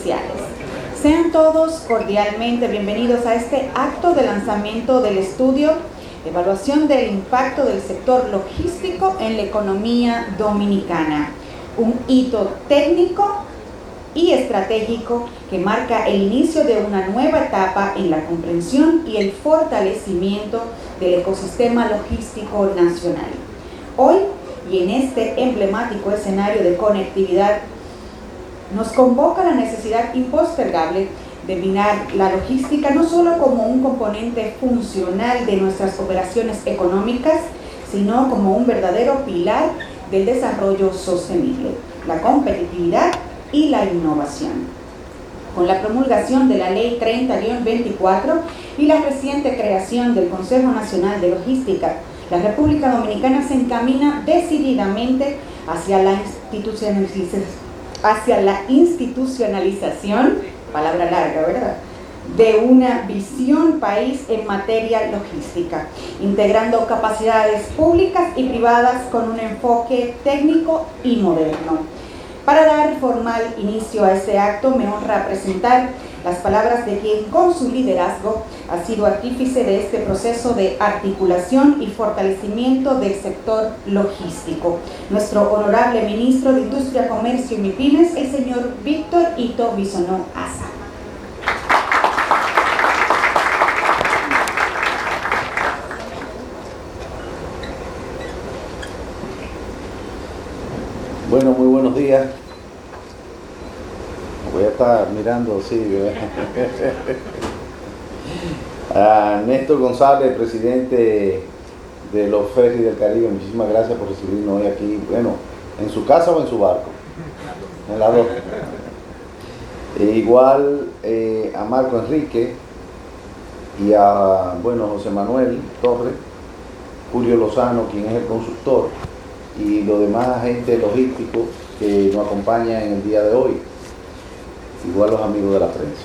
sociales. Sean todos cordialmente bienvenidos a este acto de lanzamiento del estudio Evaluación del impacto del sector logístico en la economía dominicana, un hito técnico y estratégico que marca el inicio de una nueva etapa en la comprensión y el fortalecimiento del ecosistema logístico nacional. Hoy, y en este emblemático escenario de conectividad, nos convoca la necesidad impostergable de mirar la logística no solo como un componente funcional de nuestras operaciones económicas, sino como un verdadero pilar del desarrollo sostenible, la competitividad y la innovación. Con la promulgación de la Ley 30-24 y la reciente creación del Consejo Nacional de Logística, la República Dominicana se encamina decididamente hacia la institucionalización, palabra larga, ¿verdad?, de una visión país en materia logística, integrando capacidades públicas y privadas con un enfoque técnico y moderno. Para dar formal inicio a este acto, me honra presentar las palabras de quien con su liderazgo ha sido artífice de este proceso de articulación y fortalecimiento del sector logístico. Nuestro honorable ministro de Industria, Comercio y MIPYMES, el señor Víctor Ito Bisonó Asa. Bueno, muy buenos días. Voy a estar mirando así. A Néstor González, presidente de los Ferries del Caribe, muchísimas gracias por recibirnos hoy aquí. Bueno, ¿en su casa o en su barco? En las dos. Igual a Marco Enrique y a, José Manuel Torres, Julio Lozano, quien es el consultor, y los demás agentes logísticos que nos acompañan en el día de hoy, igual los amigos de la prensa.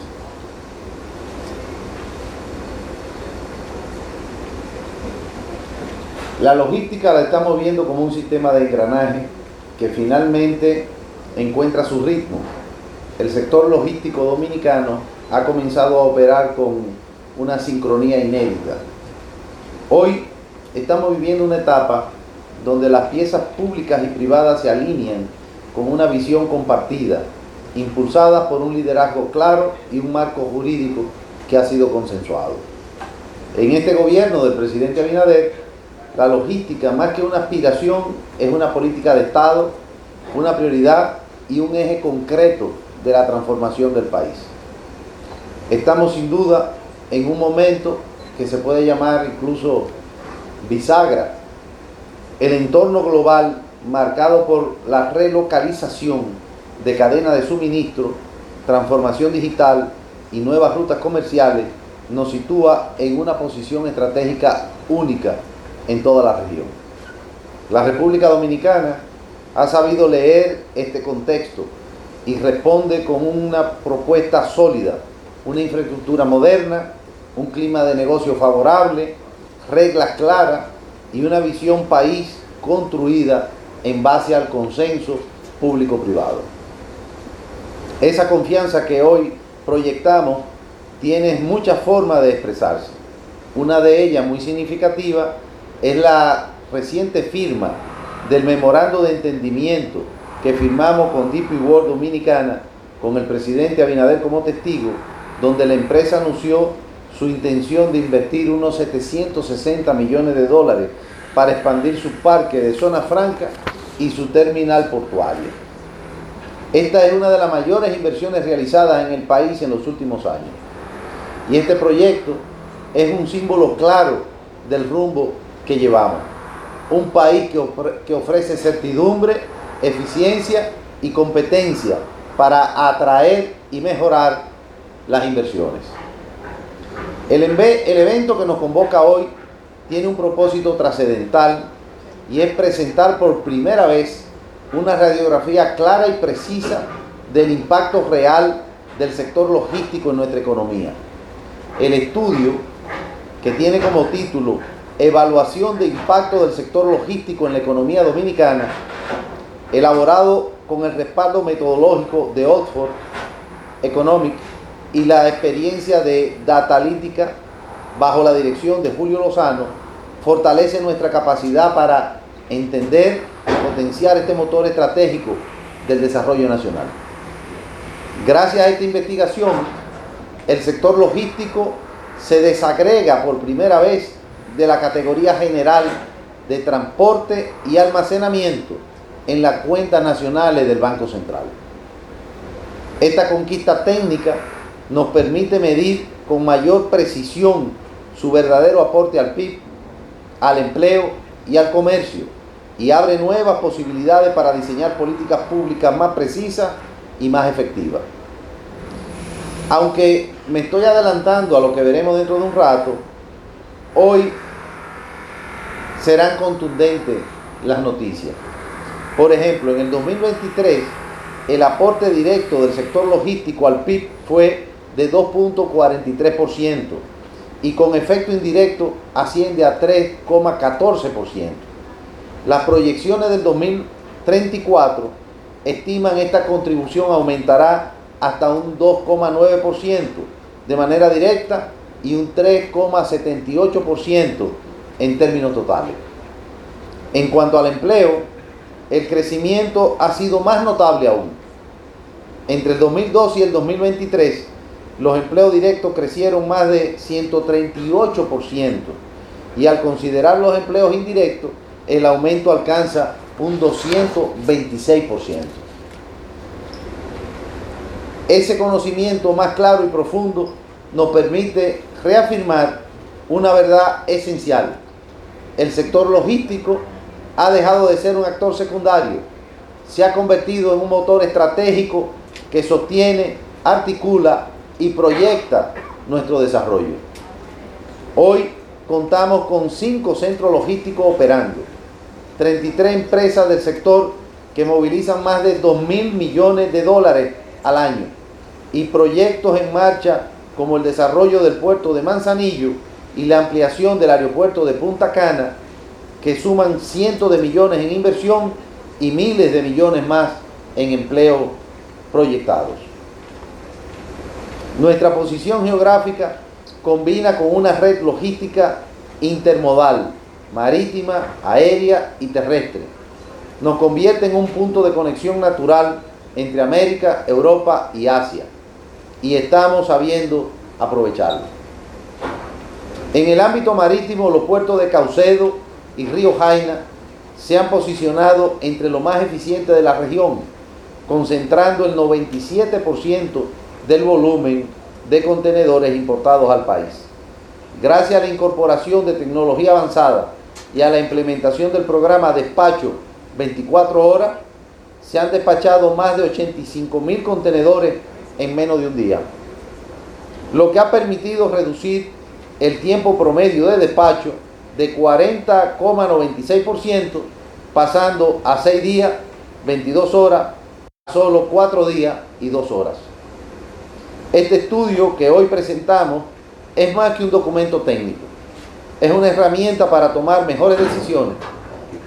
La logística la estamos viendo como un sistema de engranaje que finalmente encuentra su ritmo. El sector logístico dominicano ha comenzado a operar con una sincronía inédita. Hoy estamos viviendo una etapa donde las piezas públicas y privadas se alinean con una visión compartida, impulsada por un liderazgo claro y un marco jurídico que ha sido consensuado. En este gobierno del presidente Abinader, la logística, más que una aspiración, es una política de Estado, una prioridad y un eje concreto de la transformación del país. Estamos sin duda en un momento que se puede llamar incluso bisagra. El entorno global, marcado por la relocalización de cadenas de suministro, transformación digital y nuevas rutas comerciales, nos sitúa en una posición estratégica única en toda la región. La República Dominicana ha sabido leer este contexto y responde con una propuesta sólida, una infraestructura moderna, un clima de negocio favorable, reglas claras y una visión país construida en base al consenso público-privado. Esa confianza que hoy proyectamos tiene muchas formas de expresarse. Una de ellas, muy significativa, es la reciente firma del memorando de entendimiento que firmamos con DP World Dominicana, con el presidente Abinader como testigo, donde la empresa anunció su intención de invertir unos 760 millones de dólares para expandir su parque de zona franca y su terminal portuario. Esta es una de las mayores inversiones realizadas en el país en los últimos años. Y este proyecto es un símbolo claro del rumbo que llevamos. Un país que ofrece certidumbre, eficiencia y competencia para atraer y mejorar las inversiones. El evento que nos convoca hoy tiene un propósito trascendental y es presentar por primera vez una radiografía clara y precisa del impacto real del sector logístico en nuestra economía. El estudio, que tiene como título Evaluación de impacto del sector logístico en la economía dominicana, elaborado con el respaldo metodológico de Oxford, Economic y la experiencia de Datalytica bajo la dirección de Julio Lozano fortalece nuestra capacidad para entender y potenciar este motor estratégico del desarrollo nacional. Gracias a esta investigación, el sector logístico se desagrega por primera vez de la categoría general de transporte y almacenamiento en las cuentas nacionales del Banco Central. Esta conquista técnica nos permite medir con mayor precisión su verdadero aporte al PIB, al empleo y al comercio, y abre nuevas posibilidades para diseñar políticas públicas más precisas y más efectivas. Aunque me estoy adelantando a lo que veremos dentro de un rato, hoy serán contundentes las noticias. Por ejemplo, en el 2023, el aporte directo del sector logístico al PIB fue de 2.43% y con efecto indirecto asciende a 3.14%. Las proyecciones del 2034 estiman esta contribución aumentará hasta un 2.9% de manera directa y un 3.78% en términos totales. En cuanto al empleo, el crecimiento ha sido más notable aún. Entre el 2002 y el 2023, los empleos directos crecieron más de 138% y al considerar los empleos indirectos, el aumento alcanza un 226%. Ese conocimiento más claro y profundo nos permite reafirmar una verdad esencial. El sector logístico ha dejado de ser un actor secundario, se ha convertido en un motor estratégico que sostiene, articula y proyecta nuestro desarrollo. Hoy contamos con 5 centros logísticos operando, 33 empresas del sector que movilizan más de $2.000 millones al año y proyectos en marcha como el desarrollo del puerto de Manzanillo y la ampliación del aeropuerto de Punta Cana, que suman cientos de millones en inversión y miles de millones más en empleos proyectados. Nuestra posición geográfica combina con una red logística intermodal, marítima, aérea y terrestre. Nos convierte en un punto de conexión natural entre América, Europa y Asia, y estamos sabiendo aprovecharlo. En el ámbito marítimo, los puertos de Caucedo y Río Jaina se han posicionado entre los más eficientes de la región, concentrando el 97% del volumen de contenedores importados al país. Gracias a la incorporación de tecnología avanzada y a la implementación del programa Despacho 24 horas, se han despachado más de 85.000 contenedores en menos de un día, lo que ha permitido reducir el tiempo promedio de despacho de 40,96%, pasando a 6 días, 22 horas, a solo 4 días y 2 horas. Este estudio que hoy presentamos es más que un documento técnico, es una herramienta para tomar mejores decisiones,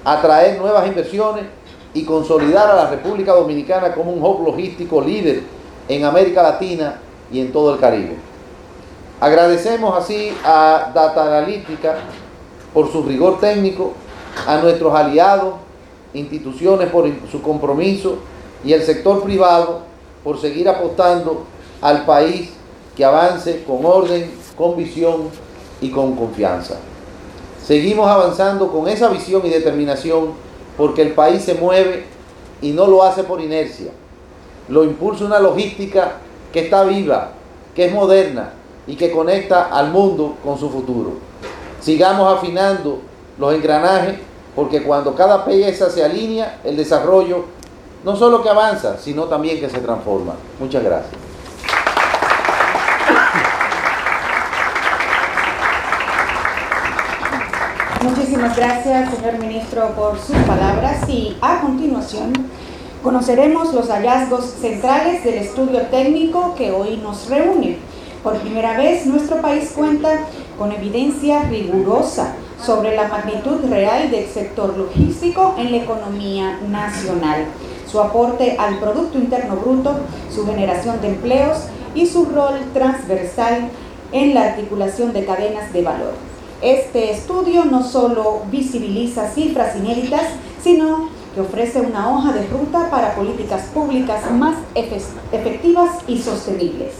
atraer nuevas inversiones y consolidar a la República Dominicana como un hub logístico líder en América Latina y en todo el Caribe. Agradecemos así a Datalytica por su rigor técnico, a nuestros aliados, instituciones por su compromiso y el sector privado por seguir apostando al país que avance con orden, con visión y con confianza. Seguimos avanzando con esa visión y determinación porque el país se mueve y no lo hace por inercia. Lo impulsa una logística que está viva, que es moderna y que conecta al mundo con su futuro. Sigamos afinando los engranajes porque cuando cada pieza se alinea, el desarrollo no solo que avanza, sino también que se transforma. Muchas gracias. Muchísimas gracias, señor ministro, por sus palabras, y a continuación conoceremos los hallazgos centrales del estudio técnico que hoy nos reúne. Por primera vez, nuestro país cuenta con evidencia rigurosa sobre la magnitud real del sector logístico en la economía nacional. Su su aporte al Producto Interno Bruto, su generación de empleos y su rol transversal en la articulación de cadenas de valor. Este estudio no solo visibiliza cifras inéditas, sino que ofrece una hoja de ruta para políticas públicas más efectivas y sostenibles.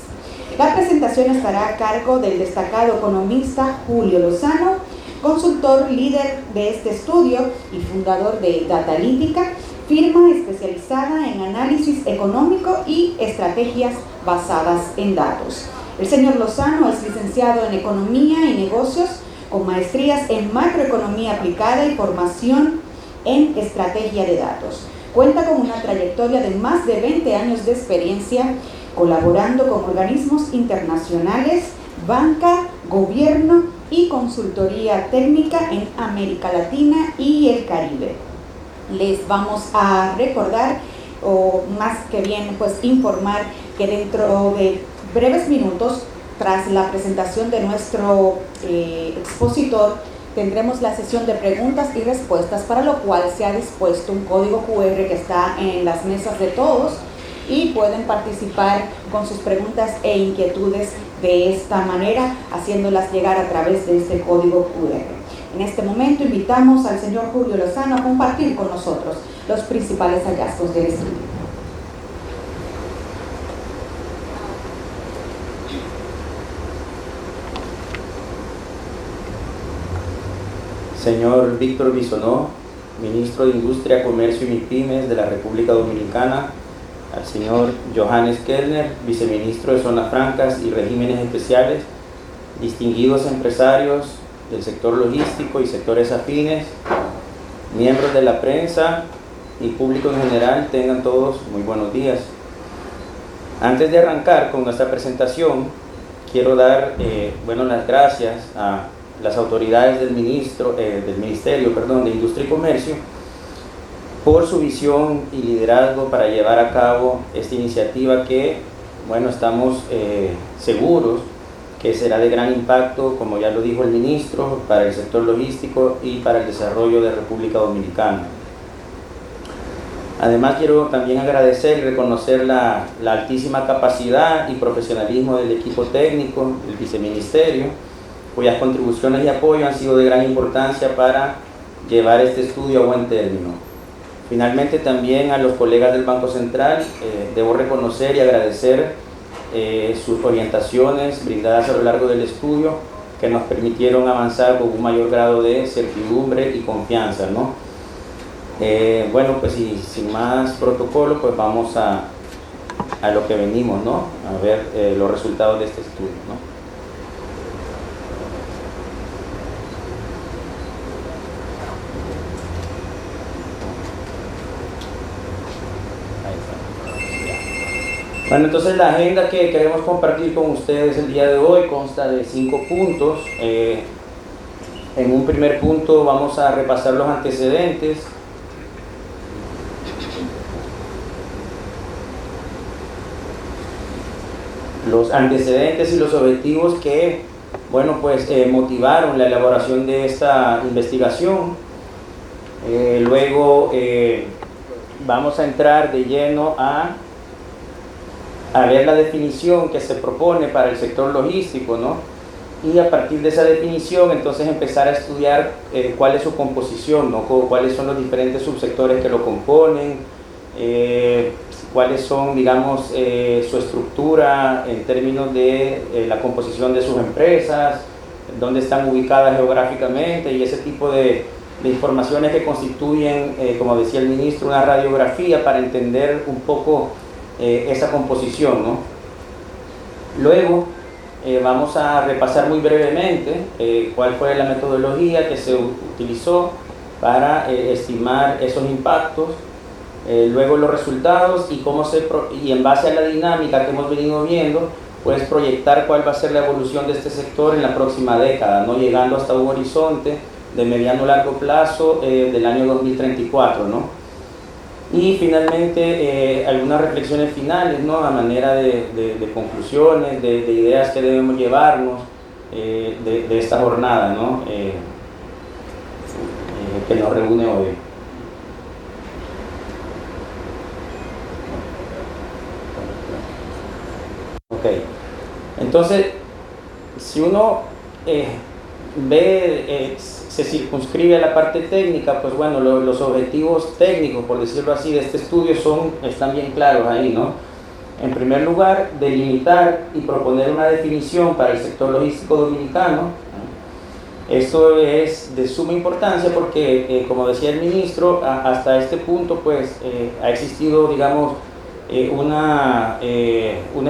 La presentación estará a cargo del destacado economista Julio Lozano, consultor líder de este estudio y fundador de Datalítica, firma especializada en análisis económico y estrategias basadas en datos. El señor Lozano es licenciado en Economía y Negocios, con maestrías en Macroeconomía Aplicada y formación en Estrategia de Datos. Cuenta con una trayectoria de más de 20 años de experiencia colaborando con organismos internacionales, banca, gobierno y consultoría técnica en América Latina y el Caribe. Les vamos a recordar, o más que bien, pues informar que dentro de breves minutos, tras la presentación de nuestro expositor, tendremos la sesión de preguntas y respuestas, para lo cual se ha dispuesto un código QR que está en las mesas de todos y pueden participar con sus preguntas e inquietudes de esta manera, haciéndolas llegar a través de este código QR. En este momento invitamos al señor Julio Lozano a compartir con nosotros los principales hallazgos del estudio. Señor Víctor Bisonó, Ministro de Industria, Comercio y MIPYMES de la República Dominicana, al señor Johannes Kellner, Viceministro de Zonas Francas y Regímenes Especiales, distinguidos empresarios del sector logístico y sectores afines, miembros de la prensa y público en general, tengan todos muy buenos días. Antes de arrancar con nuestra presentación, quiero dar las gracias a las autoridades del Ministerio de Industria y Comercio por su visión y liderazgo para llevar a cabo esta iniciativa que, estamos seguros que será de gran impacto, como ya lo dijo el ministro, para el sector logístico y para el desarrollo de República Dominicana. Además, quiero también agradecer y reconocer la altísima capacidad y profesionalismo del equipo técnico del viceministerio, cuyas contribuciones y apoyo han sido de gran importancia para llevar este estudio a buen término. Finalmente, también a los colegas del Banco Central, debo reconocer y agradecer sus orientaciones brindadas a lo largo del estudio, que nos permitieron avanzar con un mayor grado de certidumbre y confianza, ¿no? Y sin más protocolo, pues vamos a lo que venimos, ¿no? A ver los resultados de este estudio, ¿no? Entonces la agenda que queremos compartir con ustedes el día de hoy consta de 5 puntos. En un primer punto vamos a repasar los antecedentes. Los antecedentes y los objetivos que, motivaron la elaboración de esta investigación. Luego vamos a entrar de lleno a ver la definición que se propone para el sector logístico, ¿no? Y a partir de esa definición, entonces empezar a estudiar cuál es su composición, ¿no? Cuáles son los diferentes subsectores que lo componen, cuáles son, su estructura en términos de la composición de sus empresas, dónde están ubicadas geográficamente y ese tipo de informaciones que constituyen, como decía el ministro, una radiografía para entender un poco esa composición, ¿no? Luego vamos a repasar muy brevemente cuál fue la metodología que se utilizó para estimar esos impactos, luego los resultados y en base a la dinámica que hemos venido viendo, pues proyectar cuál va a ser la evolución de este sector en la próxima década, ¿no? Llegando hasta un horizonte de mediano a largo plazo del año 2034, ¿no? Y finalmente algunas reflexiones finales, ¿no? A manera de conclusiones, de ideas que debemos llevarnos de esta jornada, ¿no? Que nos reúne hoy. Ok. Entonces, si uno se circunscribe a la parte técnica, pues bueno, los objetivos técnicos, por decirlo así, de este estudio están bien claros ahí, ¿no? En primer lugar, delimitar y proponer una definición para el sector logístico dominicano. Esto es de suma importancia porque, como decía el ministro, hasta este punto pues ha existido, digamos, una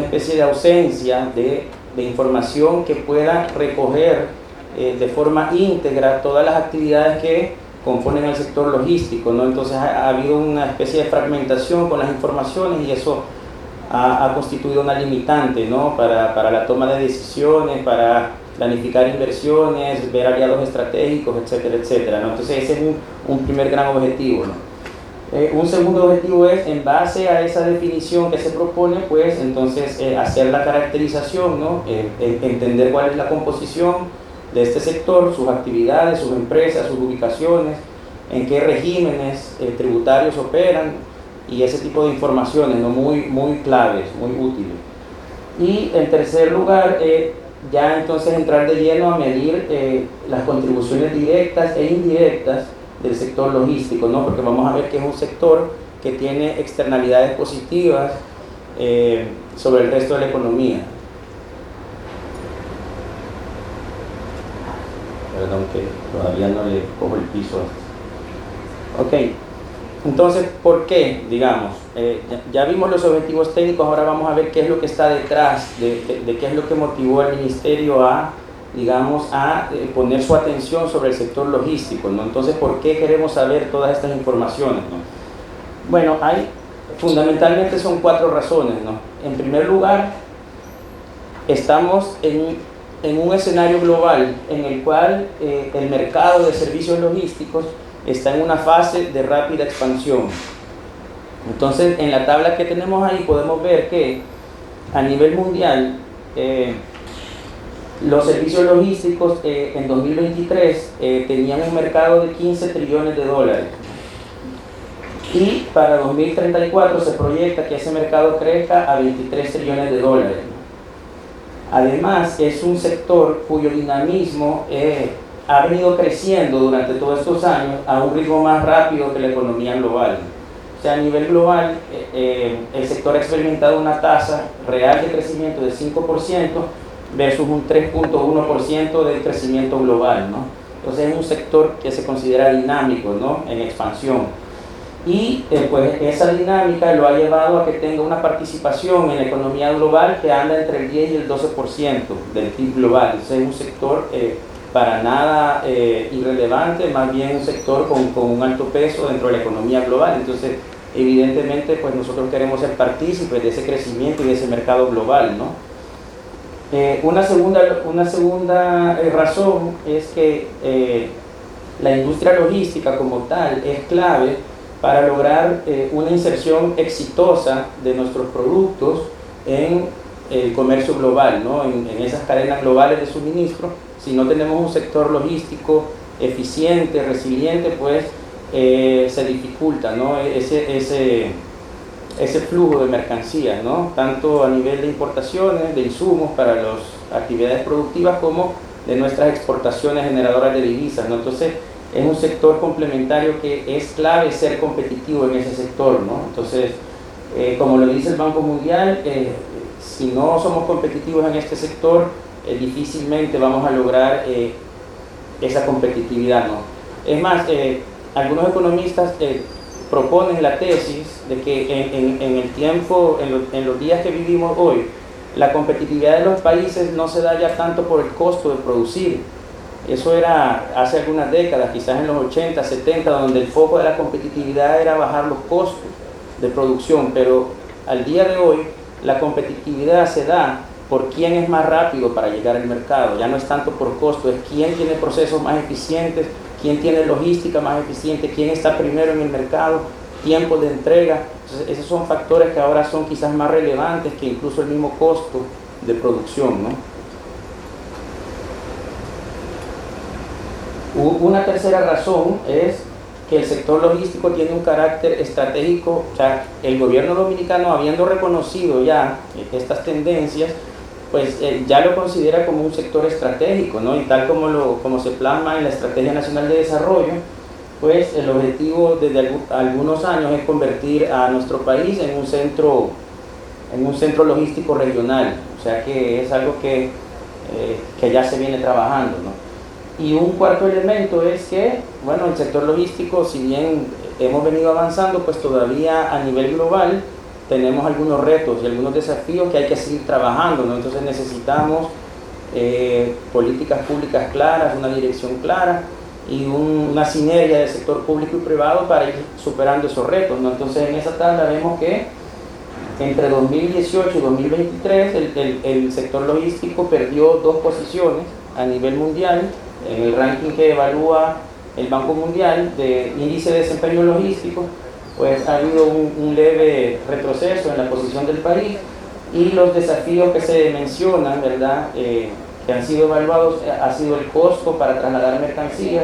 especie de ausencia de información que pueda recoger de forma íntegra todas las actividades que conforman el sector logístico, ¿no? Entonces ha habido una especie de fragmentación con las informaciones y eso ha constituido una limitante, ¿no? para la toma de decisiones, para planificar inversiones, ver aliados estratégicos, etcétera, etcétera, ¿no? Entonces ese es un primer gran objetivo, ¿no? Un segundo objetivo es, en base a esa definición que se propone, pues entonces hacer la caracterización, ¿no? Entender cuál es la composición de este sector, sus actividades, sus empresas, sus ubicaciones, en qué regímenes tributarios operan y ese tipo de informaciones, ¿no? Muy claves, muy útiles. Y en tercer lugar, ya entonces entrar de lleno a medir las contribuciones directas e indirectas del sector logístico, ¿no? Porque vamos a ver que es un sector que tiene externalidades positivas sobre el resto de la economía. Perdón que todavía no le cojo el piso. Ok, entonces, ¿por qué? Digamos, ya vimos los objetivos técnicos, ahora vamos a ver qué es lo que está detrás, de qué es lo que motivó al ministerio a poner su atención sobre el sector logístico, ¿no? Entonces, ¿por qué queremos saber todas estas informaciones, ¿no? Bueno, fundamentalmente son 4 razones, ¿no? En primer lugar, estamos en un escenario global en el cual el mercado de servicios logísticos está en una fase de rápida expansión. Entonces, en la tabla que tenemos ahí podemos ver que a nivel mundial los servicios logísticos en 2023 tenían un mercado de 15 trillones de dólares. Y para 2034 se proyecta que ese mercado crezca a 23 trillones de dólares. Además, es un sector cuyo dinamismo ha venido creciendo durante todos estos años a un ritmo más rápido que la economía global. O sea, a nivel global, el sector ha experimentado una tasa real de crecimiento de 5% versus un 3.1% del crecimiento global, ¿no? Entonces es un sector que se considera dinámico, ¿no? En expansión. Y pues esa dinámica lo ha llevado a que tenga una participación en la economía global que anda entre el 10 y el 12% del PIB global. Entonces es un sector para nada irrelevante, más bien un sector con un alto peso dentro de la economía global. Entonces, evidentemente, pues nosotros queremos ser partícipes de ese crecimiento y de ese mercado global, ¿no? Una segunda razón es que la industria logística como tal es clave para lograr una inserción exitosa de nuestros productos en el comercio global, ¿no? En esas cadenas globales de suministro. Si no tenemos un sector logístico eficiente, resiliente, pues se dificulta, ¿no? ese flujo de mercancías, ¿no? Tanto a nivel de importaciones, de insumos para las actividades productivas, como de nuestras exportaciones generadoras de divisas, ¿no? Entonces, es un sector complementario que es clave ser competitivo en ese sector, ¿no? Entonces, como lo dice el Banco Mundial, si no somos competitivos en este sector, difícilmente vamos a lograr esa competitividad, ¿no? Es más, algunos economistas proponen la tesis de que en el tiempo, en los días que vivimos hoy, la competitividad de los países no se da ya tanto por el costo de producir. Eso era hace algunas décadas, quizás en los 80, 70, donde el foco de la competitividad era bajar los costos de producción, pero al día de hoy la competitividad se da por quién es más rápido para llegar al mercado. Ya no es tanto por costo, es quién tiene procesos más eficientes, quién tiene logística más eficiente, quién está primero en el mercado, tiempo de entrega. Entonces, esos son factores que ahora son quizás más relevantes que incluso el mismo costo de producción, ¿no? Una tercera razón es que el sector logístico tiene un carácter estratégico. O sea, el gobierno dominicano, habiendo reconocido ya estas tendencias, pues ya lo considera como un sector estratégico, ¿no? Y tal como se plasma en la Estrategia Nacional de Desarrollo, pues el objetivo desde algunos años es convertir a nuestro país en un centro logístico regional, o sea que es algo que ya se viene trabajando, ¿no? Y un cuarto elemento es que, bueno, el sector logístico, si bien hemos venido avanzando, pues todavía a nivel global tenemos algunos retos y algunos desafíos que hay que seguir trabajando, ¿no? Entonces necesitamos políticas públicas claras, una dirección clara y una sinergia del sector público y privado para ir superando esos retos, ¿no? Entonces en esa tabla vemos que entre 2018 y 2023 el sector logístico perdió 2 posiciones a nivel mundial en el ranking que evalúa el Banco Mundial de índice de desempeño logístico. Pues ha habido un leve retroceso en la posición del país y los desafíos que se mencionan, ¿verdad?, que han sido evaluados, ha sido el costo para trasladar mercancías,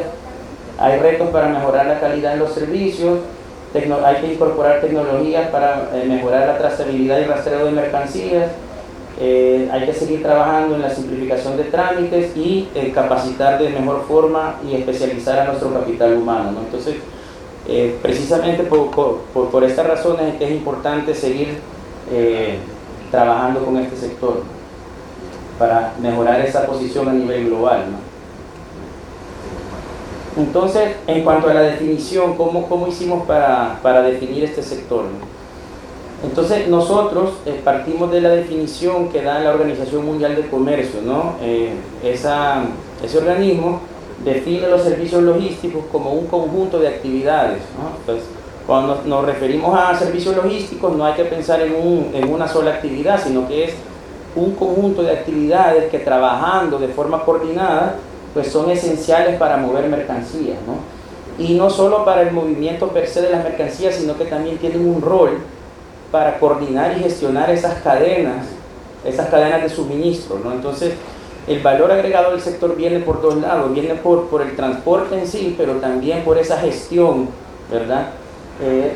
hay retos para mejorar la calidad en los servicios, hay que incorporar tecnologías para mejorar la trazabilidad y rastreo de mercancías, hay que seguir trabajando en la simplificación de trámites y capacitar de mejor forma y especializar a nuestro capital humano, ¿no? Entonces, precisamente por estas razones es que es importante seguir trabajando con este sector para mejorar esa posición a nivel global, ¿no? Entonces, en cuanto a la definición, ¿cómo hicimos para definir este sector, ¿no? Entonces, nosotros partimos de la definición que da la Organización Mundial de Comercio, ¿no? Ese organismo define los servicios logísticos como un conjunto de actividades, ¿no? Entonces, cuando nos referimos a servicios logísticos no hay que pensar en una sola actividad, sino que es un conjunto de actividades que trabajando de forma coordinada pues son esenciales para mover mercancías, ¿no? Y no solo para el movimiento per se de las mercancías, sino que también tienen un rol para coordinar y gestionar esas cadenas de suministro, ¿no? Entonces, el valor agregado del sector viene por dos lados, viene por el transporte en sí, pero también por esa gestión, ¿verdad?,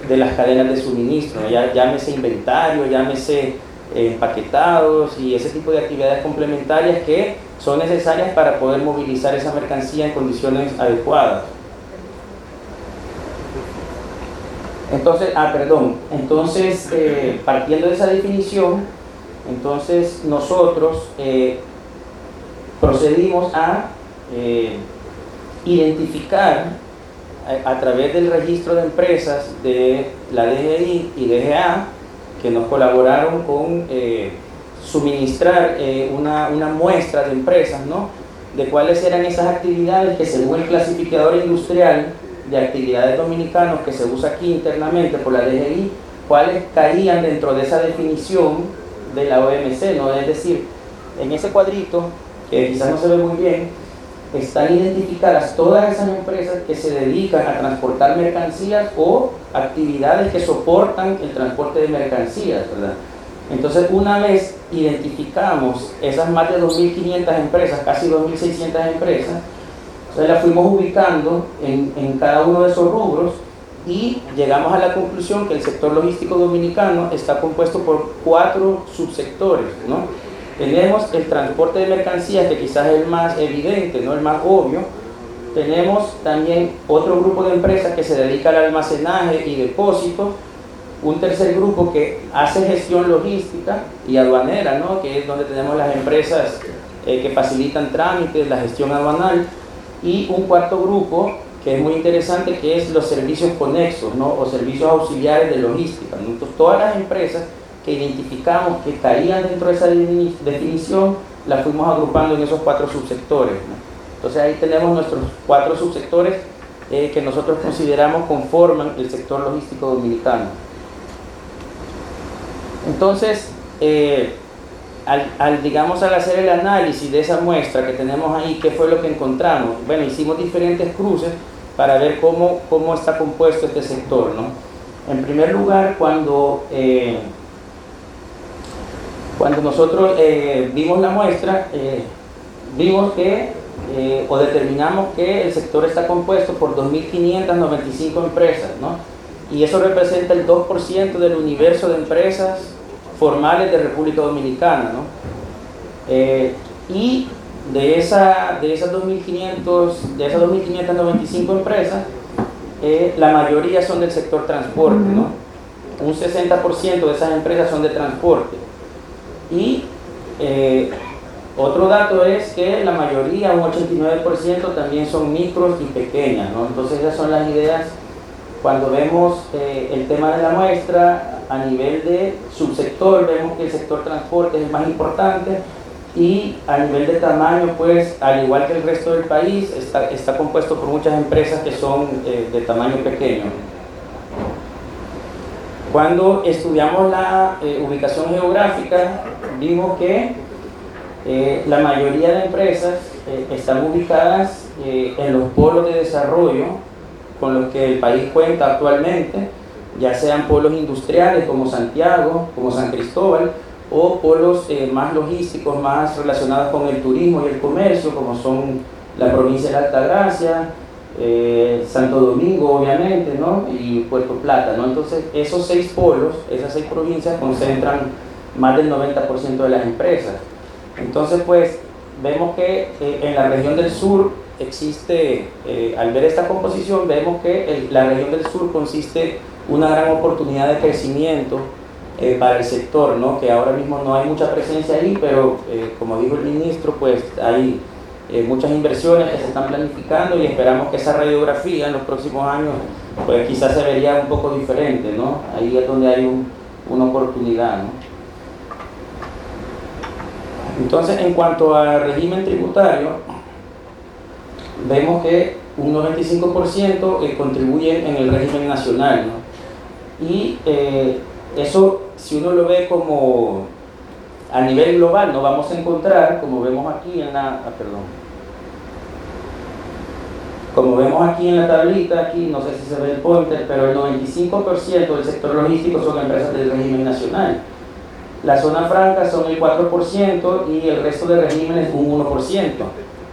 de las cadenas de suministro, ¿no? Llámese inventario, llámese empaquetados y ese tipo de actividades complementarias que son necesarias para poder movilizar esa mercancía en condiciones adecuadas. Entonces, partiendo de esa definición, entonces nosotros procedimos a identificar a través del registro de empresas de la DGI y DGA, que nos colaboraron con suministrar una muestra de empresas, ¿no?, de cuáles eran esas actividades que según el clasificador industrial de actividades dominicanos que se usa aquí internamente por la DGI, cuáles caían dentro de esa definición de la OMC, ¿no? Es decir, en ese cuadrito, que quizás no se ve muy bien, están identificadas todas esas empresas que se dedican a transportar mercancías o actividades que soportan el transporte de mercancías, ¿verdad? Entonces, una vez identificamos esas más de 2.500 empresas, casi 2.600 empresas, entonces las fuimos ubicando en cada uno de esos rubros y llegamos a la conclusión que el sector logístico dominicano está compuesto por 4 subsectores, ¿no? Tenemos el transporte de mercancías, que quizás es el más evidente, ¿no?, el más obvio. Tenemos también otro grupo de empresas que se dedica al almacenaje y depósito. Un tercer grupo que hace gestión logística y aduanera, ¿no?, que es donde tenemos las empresas que facilitan trámites, la gestión aduanal. Y un cuarto grupo que es muy interesante, que es los servicios conexos, ¿no?, o servicios auxiliares de logística, ¿no? Entonces, todas las empresas que identificamos que caían dentro de esa definición, las fuimos agrupando en esos 4 subsectores, ¿no? Entonces ahí tenemos nuestros 4 subsectores que nosotros consideramos conforman el sector logístico dominicano. Entonces, al hacer el análisis de esa muestra que tenemos ahí, ¿qué fue lo que encontramos? Bueno, hicimos diferentes cruces para ver cómo está compuesto este sector, ¿no? En primer lugar, cuando nosotros vimos la muestra, vimos que, o determinamos que el sector está compuesto por 2.595 empresas, ¿no? Y eso representa el 2% del universo de empresas formales de República Dominicana, ¿no? Y de esas 2.595 empresas, la mayoría son del sector transporte, ¿no? Un 60% de esas empresas son de transporte. Y otro dato es que la mayoría, un 89%, también son micros y pequeñas, ¿no? Entonces esas son las ideas cuando vemos el tema de la muestra. A nivel de subsector, vemos que el sector transporte es el más importante, y a nivel de tamaño, pues al igual que el resto del país, está compuesto por muchas empresas que son de tamaño pequeño. Cuando estudiamos la ubicación geográfica, vimos que la mayoría de empresas están ubicadas en los polos de desarrollo con los que el país cuenta actualmente, ya sean polos industriales como Santiago, como San Cristóbal, o polos más logísticos, más relacionados con el turismo y el comercio, como son la provincia de Altagracia, Santo Domingo, obviamente, ¿no? Y Puerto Plata, ¿no? Entonces, esos 6 polos, esas 6 provincias concentran más del 90% de las empresas. Entonces, pues, vemos que en la región del sur existe, al ver esta composición, vemos que la región del sur consiste una gran oportunidad de crecimiento para el sector, ¿no? Que ahora mismo no hay mucha presencia ahí, pero como dijo el ministro, pues hay muchas inversiones que se están planificando, y esperamos que esa radiografía en los próximos años pues quizás se vería un poco diferente, ¿no? Ahí es donde hay una oportunidad, ¿no? Entonces, en cuanto al régimen tributario, vemos que un 95% contribuyen en el régimen nacional, ¿no? Y eso, si uno lo ve como a nivel global, nos vamos a encontrar, como vemos aquí en la, como vemos aquí en la tablita, aquí no sé si se ve el pointer, pero el 95% del sector logístico son empresas del régimen nacional. La zona franca son el 4% y el resto de regímenes un 1%.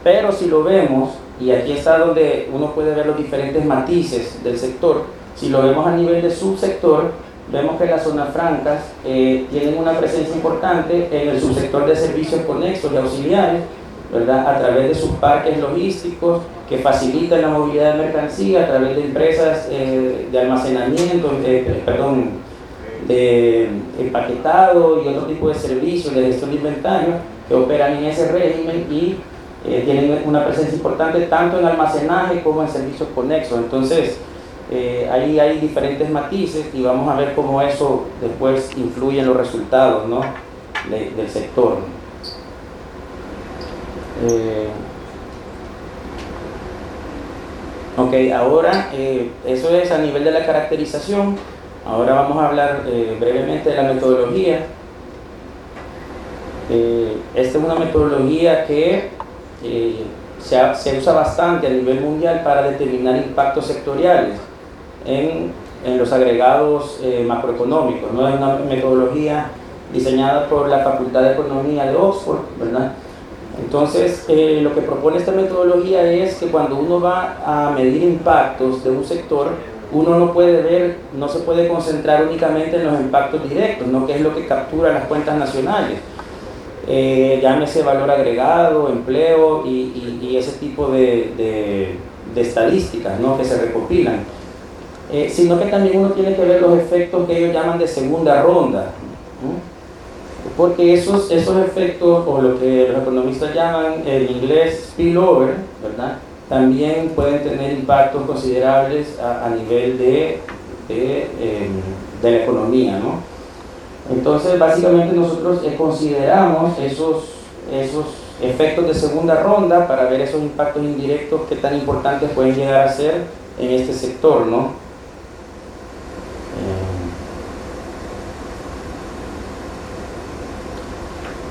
Pero si lo vemos, y aquí está donde uno puede ver los diferentes matices del sector, si lo vemos a nivel de subsector, vemos que las zonas francas tienen una presencia importante en el subsector de servicios conexos y auxiliares, ¿verdad? A través de sus parques logísticos que facilitan la movilidad de mercancía, a través de empresas de almacenamiento, de empaquetado y otro tipo de servicios de gestión de inventario que operan en ese régimen y tienen una presencia importante tanto en almacenaje como en servicios conexos. Entonces, ahí hay diferentes matices y vamos a ver cómo eso después influye en los resultados, ¿no? del sector. Ok, ahora eso es a nivel de la caracterización. Ahora vamos a hablar brevemente de la metodología. Esta es una metodología que se usa bastante a nivel mundial para determinar impactos sectoriales en los agregados macroeconómicos, ¿no? Es una metodología diseñada por la Facultad de Economía de Oxford, ¿verdad? Entonces, lo que propone esta metodología es que cuando uno va a medir impactos de un sector, uno no se puede concentrar únicamente en los impactos directos, ¿no? Que es lo que captura las cuentas nacionales. Llámese valor agregado, empleo y ese tipo de estadísticas, ¿no? Que se recopilan. Sino que también uno tiene que ver los efectos que ellos llaman de segunda ronda, ¿no? Porque esos efectos, o lo que los economistas llaman en inglés spillover, ¿verdad? También pueden tener impactos considerables a nivel de la economía, ¿no? Entonces, básicamente nosotros consideramos esos efectos de segunda ronda para ver esos impactos indirectos que tan importantes pueden llegar a ser en este sector, ¿no?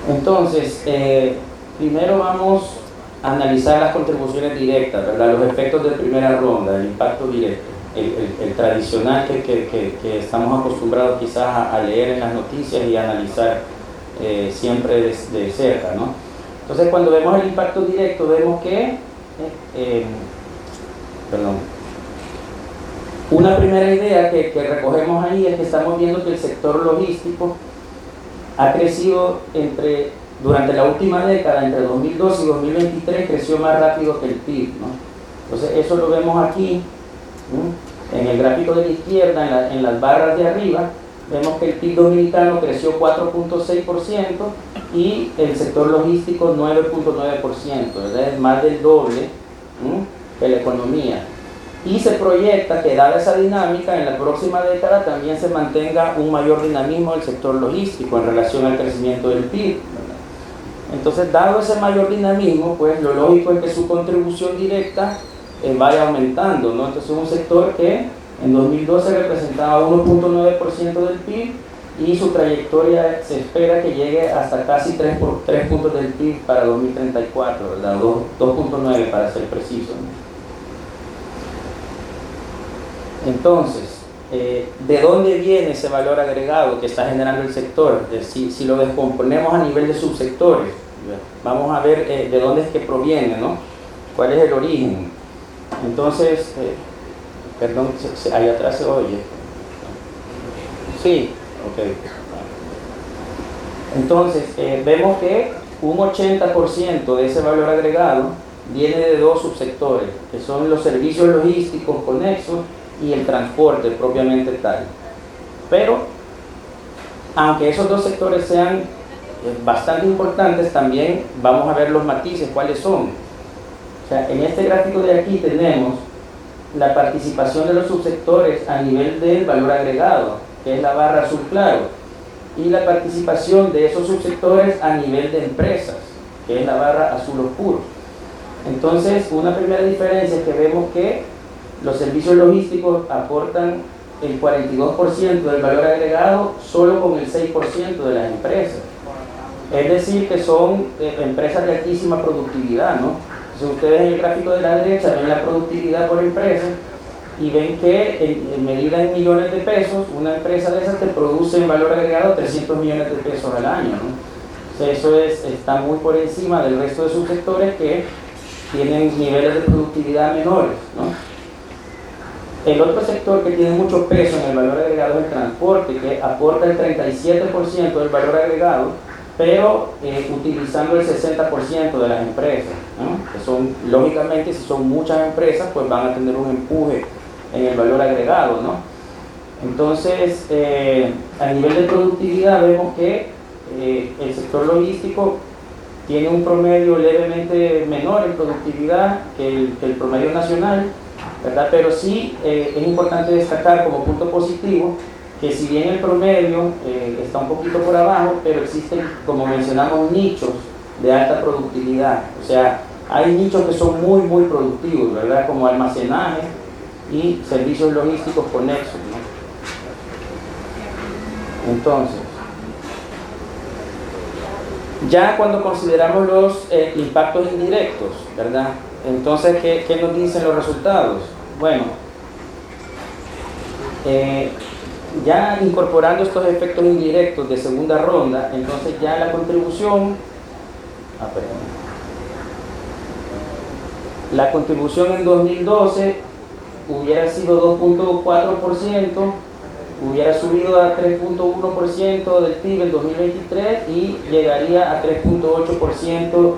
Entonces, primero vamos a analizar las contribuciones directas, ¿verdad? Los efectos de primera ronda, el impacto directo, el tradicional que estamos acostumbrados quizás a leer en las noticias y a analizar siempre de cerca, ¿no? Entonces, cuando vemos el impacto directo, vemos que, una primera idea que recogemos ahí es que estamos viendo que el sector logístico ha crecido entre durante la última década, entre 2012 y 2023, creció más rápido que el PIB, ¿no? Entonces eso lo vemos aquí, ¿no? En el gráfico de la izquierda, en las barras de arriba, vemos que el PIB dominicano creció 4.6% y el sector logístico 9.9%, ¿verdad? Es más del doble, ¿no?, que la economía. Y se proyecta que, dada esa dinámica, en la próxima década también se mantenga un mayor dinamismo del sector logístico en relación al crecimiento del PIB, ¿verdad? Entonces, dado ese mayor dinamismo, pues lo lógico es que su contribución directa vaya aumentando, ¿no? Entonces, es un sector que en 2012 representaba 1.9% del PIB y su trayectoria se espera que llegue hasta casi 3 puntos del PIB para 2034, ¿verdad? 2.9 para ser preciso, ¿no? Entonces, ¿de dónde viene ese valor agregado que está generando el sector? Si lo descomponemos a nivel de subsectores, vamos a ver de dónde es que proviene, ¿no? ¿Cuál es el origen? Entonces, perdón, ahí atrás se oye. Sí, ok. Entonces, vemos que un 80% de ese valor agregado viene de dos subsectores, que son los servicios logísticos conexos y el transporte propiamente tal. Pero, aunque esos dos sectores sean bastante importantes, también vamos a ver los matices, cuáles son. O sea, en este gráfico de aquí tenemos la participación de los subsectores a nivel del valor agregado, que es la barra azul claro, y la participación de esos subsectores a nivel de empresas, que es la barra azul oscuro. Entonces, una primera diferencia es que vemos que los servicios logísticos aportan el 42% del valor agregado solo con el 6% de las empresas. Es decir, que son empresas de altísima productividad, ¿no? Si ustedes en el gráfico de la derecha ven la productividad por empresa y ven que en medida en millones de pesos, una empresa de esas te produce en valor agregado 300 millones de pesos al año, ¿no? O sea, eso está muy por encima del resto de subsectores que tienen niveles de productividad menores, ¿no? El otro sector que tiene mucho peso en el valor agregado es el transporte, que aporta el 37% del valor agregado, pero utilizando el 60% de las empresas, ¿no? Que son, lógicamente, si son muchas empresas, pues van a tener un empuje en el valor agregado, ¿no? Entonces, a nivel de productividad vemos que el sector logístico tiene un promedio levemente menor en productividad que el promedio nacional, ¿verdad? Pero sí es importante destacar como punto positivo que si bien el promedio está un poquito por abajo, pero existen, como mencionamos, nichos de alta productividad. O sea, hay nichos que son muy, muy productivos, ¿verdad? Como almacenaje y servicios logísticos conexos, ¿no? Entonces, ya cuando consideramos los impactos indirectos, ¿verdad? Entonces, ¿qué nos dicen los resultados? Bueno, ya incorporando estos efectos indirectos de segunda ronda, entonces ya la contribución, la contribución en 2012 hubiera sido 2.4%, hubiera subido a 3.1% del PIB en 2023 y llegaría a 3.8%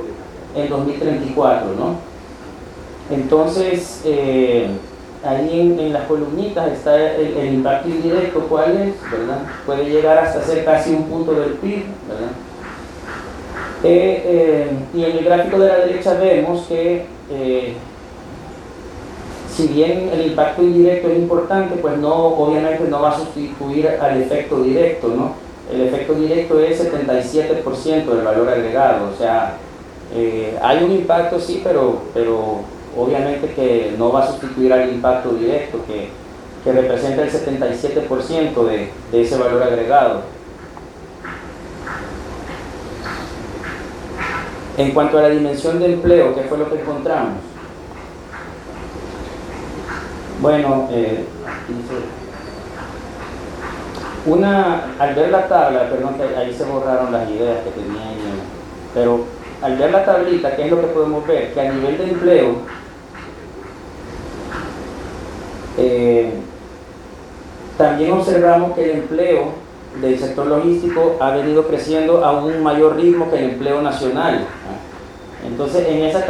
en 2034, ¿no? Entonces, ahí en las columnitas está el impacto indirecto, ¿cuál es? ¿Verdad? Puede llegar hasta ser casi un punto del PIB, ¿verdad? Y en el gráfico de la derecha vemos que si bien el impacto indirecto es importante, pues obviamente no va a sustituir al efecto directo, ¿no? El efecto directo es 77% del valor agregado, o sea, hay un impacto sí, pero obviamente que no va a sustituir al impacto directo que representa el 77% de ese valor agregado. En cuanto a la dimensión de empleo, ¿qué fue lo que encontramos? Bueno, al ver la tabla, perdón, que ahí se borraron las ideas que tenía ahí, pero al ver la tablita, ¿qué es lo que podemos ver? Que a nivel de empleo, también observamos que el empleo del sector logístico ha venido creciendo a un mayor ritmo que el empleo nacional. Entonces, en esa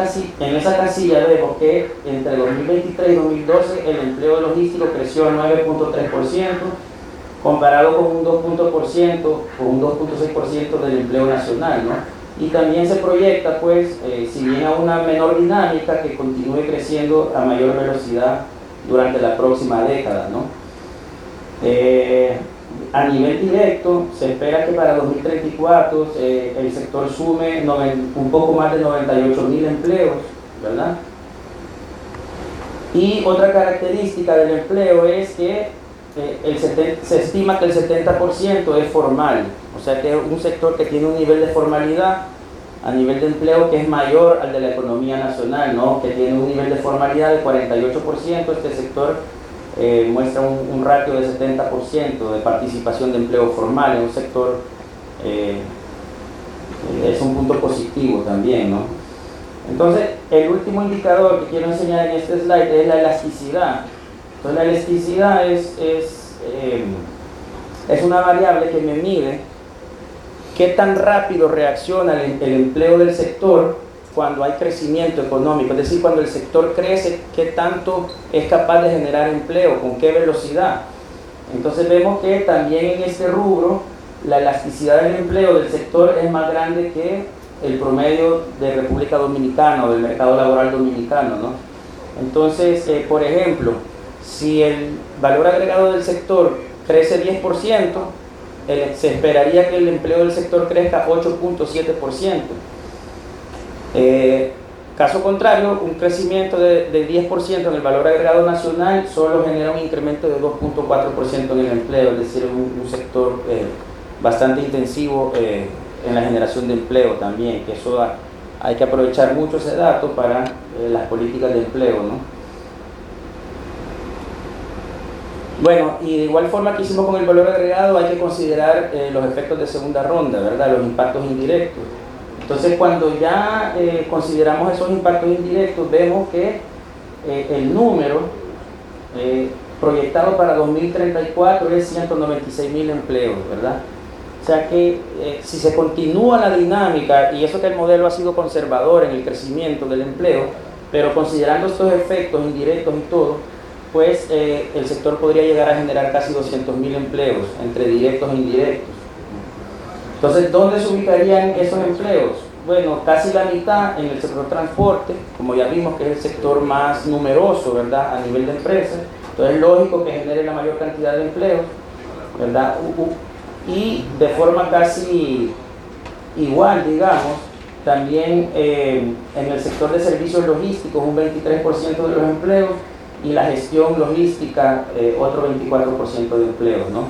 casilla vemos que entre 2023 y 2012 el empleo logístico creció al 9.3%, comparado con un 2.6% del empleo nacional, ¿no? Y también se proyecta, pues, si bien a una menor dinámica, que continúe creciendo a mayor velocidad durante la próxima década, ¿no? A nivel directo, se espera que para 2034 el sector sume un poco más de 98.000 empleos, ¿verdad? Y otra característica del empleo es que se estima que el 70% es formal, o sea que es un sector que tiene un nivel de formalidad a nivel de empleo que es mayor al de la economía nacional, ¿no? Que tiene un nivel de formalidad de 48%, este sector muestra un ratio de 70% de participación de empleo formal, en un sector, es un punto positivo también, ¿no? Entonces, el último indicador que quiero enseñar en este slide es la elasticidad. Entonces, la elasticidad es una variable que me mide qué tan rápido reacciona el empleo del sector cuando hay crecimiento económico, es decir, cuando el sector crece, qué tanto es capaz de generar empleo, con qué velocidad. Entonces vemos que también en este rubro la elasticidad del empleo del sector es más grande que el promedio de República Dominicana o del mercado laboral dominicano, ¿no? Entonces, por ejemplo, si el valor agregado del sector crece 10%, se esperaría que el empleo del sector crezca 8.7%. Caso contrario, un crecimiento de 10% en el valor agregado nacional solo genera un incremento de 2.4% en el empleo, es decir, un sector bastante intensivo en la generación de empleo también, que eso hay que aprovechar mucho ese dato para las políticas de empleo, ¿no? Bueno, y de igual forma que hicimos con el valor agregado, hay que considerar los efectos de segunda ronda, ¿verdad? Los impactos indirectos. Entonces, cuando ya consideramos esos impactos indirectos, vemos que el número proyectado para 2034 es 196.000 empleos, ¿verdad? O sea que si se continúa la dinámica, y eso que el modelo ha sido conservador en el crecimiento del empleo, pero considerando estos efectos indirectos y todo, pues el sector podría llegar a generar casi 200.000 empleos, entre directos e indirectos. Entonces, ¿dónde se ubicarían esos empleos? Bueno, casi la mitad en el sector transporte, como ya vimos que es el sector más numeroso, ¿verdad?, a nivel de empresas. Entonces es lógico que genere la mayor cantidad de empleos, ¿verdad? Y de forma casi igual, digamos, también en el sector de servicios logísticos un 23% de los empleos, y la gestión logística otro 24% de empleos, ¿no?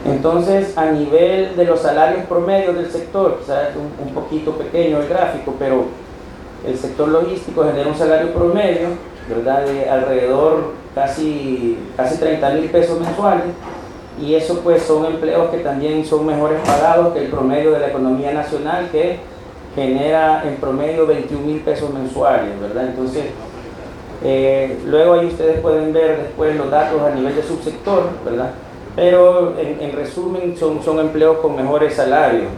Entonces, a nivel de los salarios promedios del sector, quizás es un poquito pequeño el gráfico, pero el sector logístico genera un salario promedio, ¿verdad?, de alrededor casi 30.000 pesos mensuales, y eso pues son empleos que también son mejores pagados que el promedio de la economía nacional, que genera en promedio 21.000 pesos mensuales, ¿verdad? Entonces, luego ahí ustedes pueden ver después los datos a nivel de subsector, ¿verdad? Pero en resumen son empleos con mejores salarios.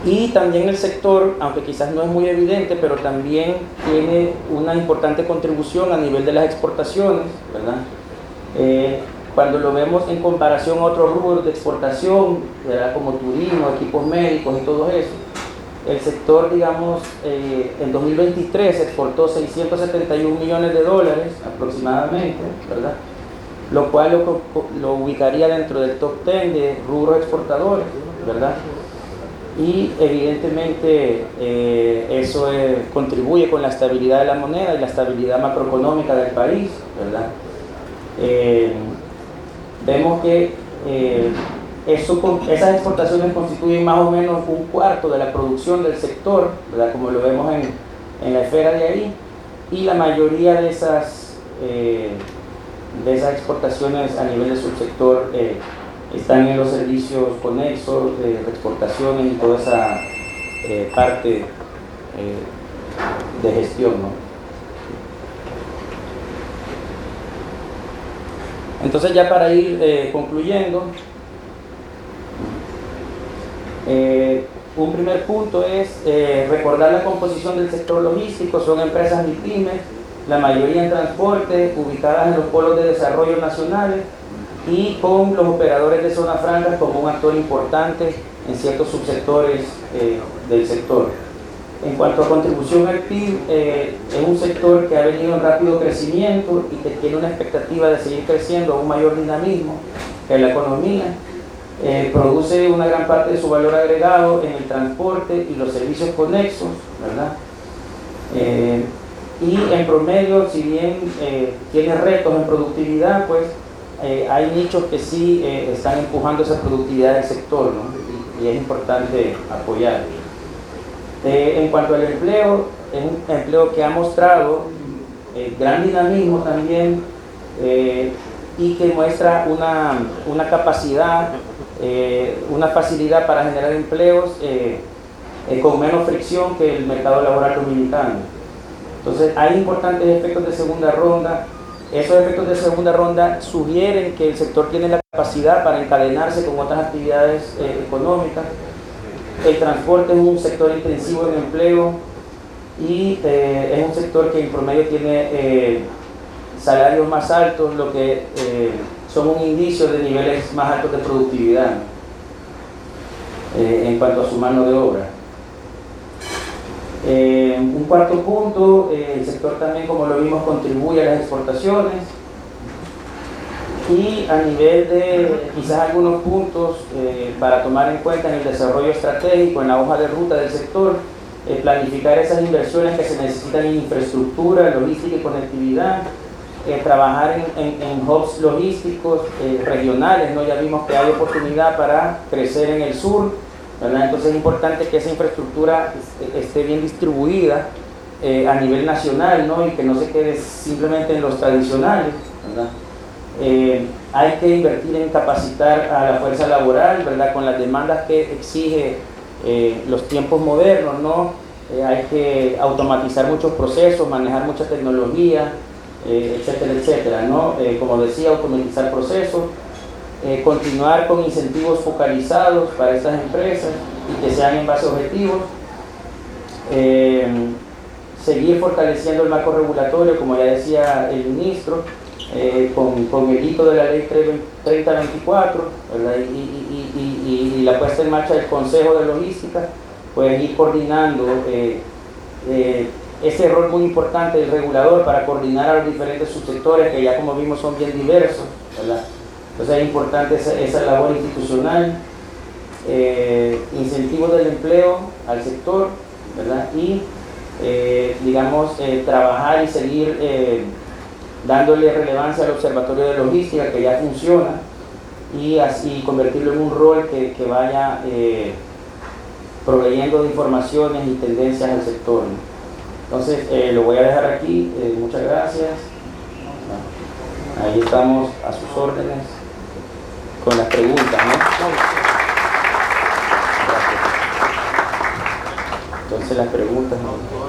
Y también el sector, aunque quizás no es muy evidente, pero también tiene una importante contribución a nivel de las exportaciones, ¿verdad? Cuando lo vemos en comparación a otros rubros de exportación, ¿verdad?, como turismo, equipos médicos y todo eso, el sector, digamos, en 2023 exportó 671 millones de dólares aproximadamente, ¿verdad?, lo cual lo ubicaría dentro del top 10 de rubros exportadores, ¿verdad? Y evidentemente eso contribuye con la estabilidad de la moneda y la estabilidad macroeconómica del país, ¿verdad? Vemos que esas exportaciones constituyen más o menos un cuarto de la producción del sector, ¿verdad?, como lo vemos en la esfera de ahí, y la mayoría de esas exportaciones a nivel de subsector están en los servicios conexos de exportaciones y toda esa parte de gestión, ¿no? Entonces, ya para ir concluyendo, un primer punto es recordar la composición del sector logístico. Son empresas MIPYMES, la mayoría en transporte, ubicadas en los polos de desarrollo nacionales y con los operadores de zonas francas como un actor importante en ciertos subsectores del sector. En cuanto a contribución al PIB, es un sector que ha venido en rápido crecimiento y que tiene una expectativa de seguir creciendo a un mayor dinamismo en la economía. Produce una gran parte de su valor agregado en el transporte y los servicios conexos, ¿verdad? Y en promedio, si bien tiene retos en productividad, pues hay nichos que sí están empujando esa productividad del sector, ¿no? Y es importante apoyar. En cuanto al empleo, es un empleo que ha mostrado gran dinamismo también y que muestra una capacidad, una facilidad para generar empleos con menos fricción que el mercado laboral dominicano. Entonces, hay importantes efectos de segunda ronda. Esos efectos de segunda ronda sugieren que el sector tiene la capacidad para encadenarse con otras actividades económicas. El transporte es un sector intensivo en empleo y es un sector que en promedio tiene salarios más altos, lo que son un indicio de niveles más altos de productividad en cuanto a su mano de obra. Un cuarto punto, el sector también, como lo vimos, contribuye a las exportaciones. Y a nivel de quizás algunos puntos para tomar en cuenta en el desarrollo estratégico, en la hoja de ruta del sector, planificar esas inversiones que se necesitan en infraestructura, logística y conectividad, trabajar en hubs logísticos regionales, ¿no? Ya vimos que hay oportunidad para crecer en el sur, ¿verdad? Entonces es importante que esa infraestructura esté bien distribuida a nivel nacional, ¿no? Y que no se quede simplemente en los tradicionales, ¿verdad? Hay que invertir en capacitar a la fuerza laboral, ¿verdad? Con las demandas que exige los tiempos modernos, ¿no? Hay que automatizar muchos procesos, manejar mucha tecnología, etcétera, etcétera, ¿no? Como decía, automatizar procesos, continuar con incentivos focalizados para estas empresas y que sean en base a objetivos, seguir fortaleciendo el marco regulatorio, como ya decía el ministro, con el hito de la ley 3024, ¿verdad? Y la puesta en marcha del Consejo de Logística, pues ir coordinando ese rol muy importante del regulador para coordinar a los diferentes subsectores que ya, como vimos, son bien diversos, ¿verdad? Entonces es importante esa labor institucional, incentivos del empleo al sector, ¿verdad? Y digamos, trabajar y seguir dándole relevancia al Observatorio de Logística, que ya funciona, y así convertirlo en un rol que vaya proveyendo de informaciones y tendencias al sector, ¿no? Entonces, lo voy a dejar aquí. Muchas gracias. Ahí estamos a sus órdenes con las preguntas, ¿no? Entonces, las preguntas, ¿no?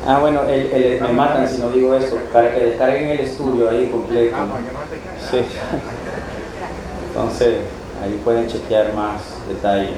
Ah, bueno, me matan si no digo eso, para que descarguen el estudio ahí completo, ¿no? Sí. Entonces, ahí pueden chequear más detalles.